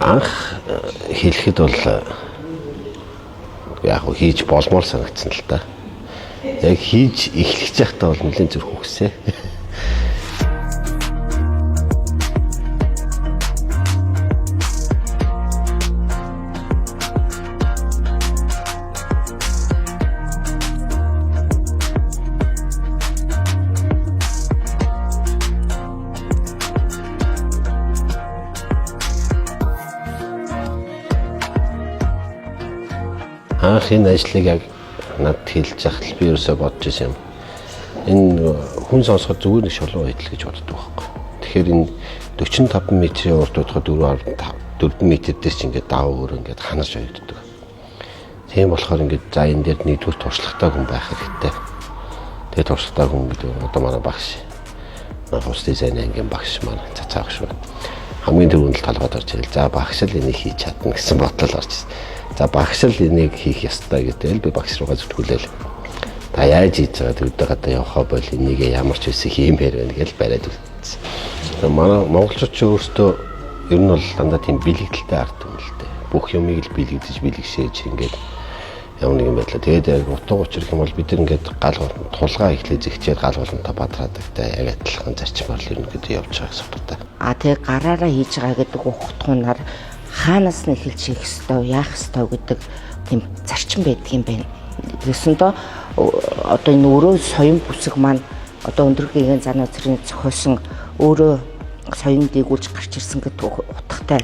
Анх хэлэхэд бол яг хийж болмоор санагдсан л та. Яг хийж эхлэж байхдаа бол нэлээд зүрх өгсөн. Анх энэ ажлыг яг надад хэлж захтал би ерөөсөө бодож байсан юм. Энэ хүн сонсоход зүгээр нэг шулуун байдал гэж боддог байхгүй. Тэгэхээр энэ 45 метрийн урт удахад 4 метр дээс ч ингээд даавар ингээд ханаж явагддаг. Тийм болохоор ингээд за энэ дээр нэгдүгээр туршлагатай хүн байх хэрэгтэй. Тэгээд туршлагатай хүн гэдэг одоо манай багш. Хус дизайн ангийн багш манай цацаа багш байна. Хамгийн түрүүнд талбайд орж ирэл. За багш л энийг хийж чадна гэсэн бодлол орж ирсэн. За багш л энийг хийх ёстой гэдэг л би багш руугаа зүтгүүлээл. Та яаж хийж байгаа тэгдэг гадаа явахаа бол энийг ямар ч үсэх хиймээр байна гэж бариад үзсэн. Манай монголчууд ч өөрсдөө ер нь бол дандаа тийм бэлэгдэлтэй ард юм л дээ. Бүх юмыг л бэлэгдэж бэлэгшээж ингээд ямар нэгэн байдлаа. Тэгээд яг утга учир юм бол бид нар ингээд гал тулгаа ихлэ зэгчээд гал болонтой бадраадаг та яг адилхан зарчмаар л ер нь гэдэг явж байгаа гэсэн үг та. Тэгээ гараараа хийж байгаа гэдэг ухтгунаар хаанаас нь эхэлж хийх ёстой, яах ёстой гэдэг тийм зарчим байдаг юм байна. Тэсэндээ одоо энэ өөрөө соён бүсэг маань одоо өндөргийн зан үзрийн зохиосон өөрөө соён дээгүүлж гарч ирсэн гэдэг утгатай.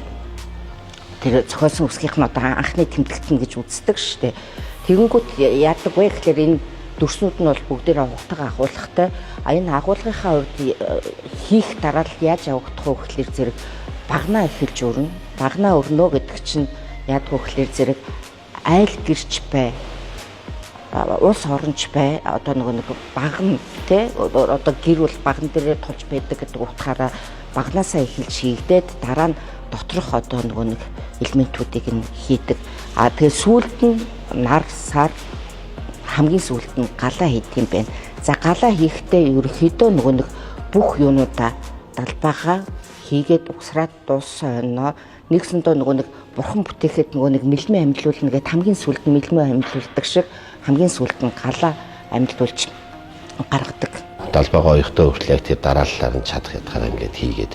Тэр зохиосон үсгийнх нь одоо анхны тэмдэгтэн гэж үздэг шүү дээ. Тэгэнгүүт яадаг вэ гэхээр энэ дүрснүүд нь бол бүгдээр угтаг агуулгатай. Энэ агуулгынхаа хувьд хийх дараа л яаж явагдах вэ гэхээр зэрэг багнаа эхэлж өрнө. Багнаа өрнөө гэдэг чинь яадаг вэ гэхээр зэрэг айл гэрч бай. Улс оронч бай. Одоо нэг багна тий одоо гэр бол багн дээрээ тулж байдаг гэдэг утгаараа багнаасаа эхэлж хийгдээд дараа нь доторх одоо нэг элементүүдийг нь хийдэг. Тэгээ сүүлд нь нар сар хамгийн сүүлд нь галаа хийх юм байна. За галаа хийхдээ ерөнхийдөө нэг бүх юунуудаа далбаагаа хийгээд угсраад дууссан хойноо нэгсэндөө нэг бурхан бүтээхэд нэг мэлмээ амьдлуулна гэд хамгийн сүүлд нь мэлмээ амьдлуулдаг шиг хамгийн сүүлд нь галаа амьдлуулж гаргадаг. Далбаагаа оёхтой хүртэл яг тэр дарааллаар нь чадах ядгаар ингээд хийгээд.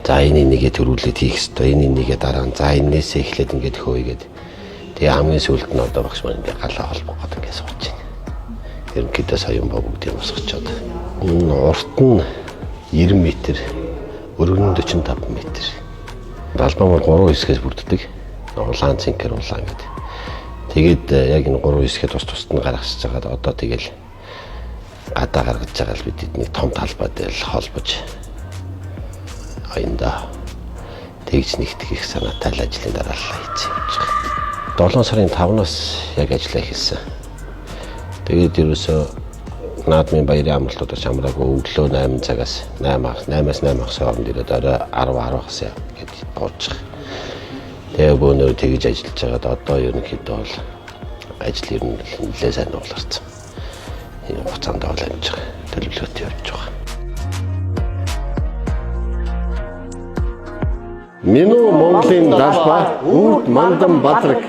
За энэ нэгээ төрүүлээд хийх ёстой. Энэ нэгээ дараа нь за энээсээ эхлээд ингээд хөөгээд. Тэгээ хамгийн сүүлд нь одоо багш маань ингээд галаа холбогоод ингээд сууж байна. Ерөнхийдөө соён бүгдийг босгочоод. Энэ урт нь 90 м, өргөн нь 45 м. Далбаа бол 3 хэсгээс бүрддэг. Улаан цэнхэр улаан гэдэг. Тэгээд яг энэ 3 хэсгээ тус нь гаргасж байгаа. Одоо тэгэл гадаа гаргаж байгаа л бид нэг том талбай дээр л холбож аянда тэгж нэгтгэх их санаатай ажлын дараалал хийж явж байгаа. 7 сарын 5-наас яг ажиллаа эхэлсэн. Тэгээд ерөөсөө наадмын баярын амралтууд чамраагүй өглөө 8 цагаас 8-аас 8 хооронд ирээд орой 10-10-аас гэж буучих. Тэгээ бөөнөр тэгж ажиллаж байгаад одоо ерөнхийдөө бол ажил ер нь нэлээд сайн болоорсон. Энэ хугацаанд бол амжих төлөвлөгөөтэй явж байгаа. Минь Монголын далбаа үрд мандан бадраг.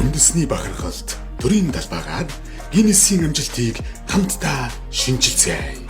Үндэсний бахархалд төрийн далбаагаар Гиннесийн амжилтыг хамтдаа шинжилцгээе.